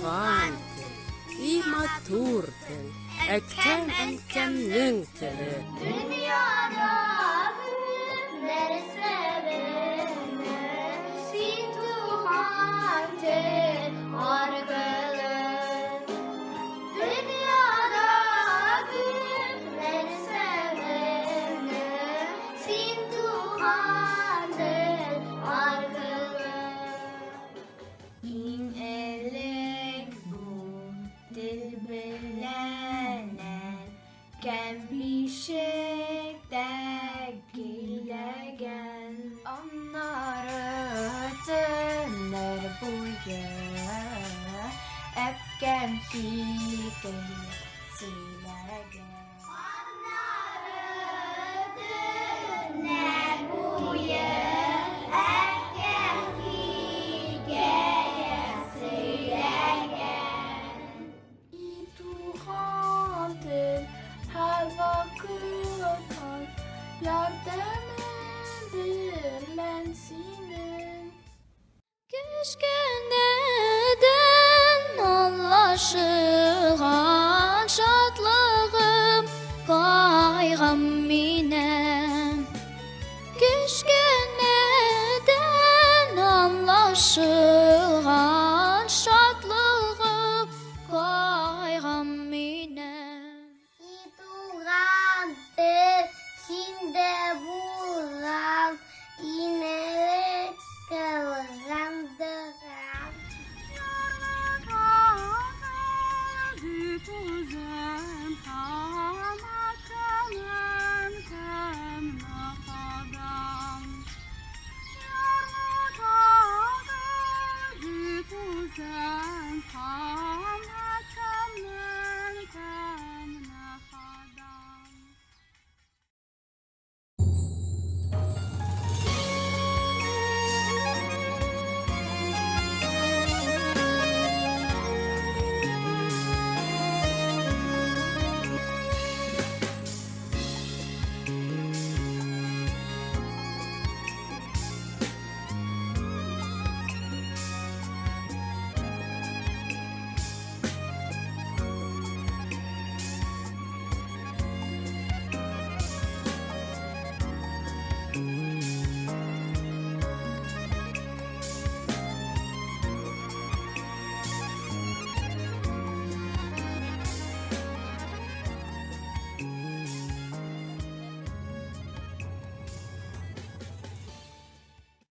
barn til, i matur til, etken enkemnin tili. Dünyada hükümler sevenler, sin Tuhan tel argılır. Dünyada hükümler sevenler, sin Tuhan tel argılır. İn elek bu dil bilenler, Gelmişekte gilegen onları döner bu yer, hep gelmişekte silegen.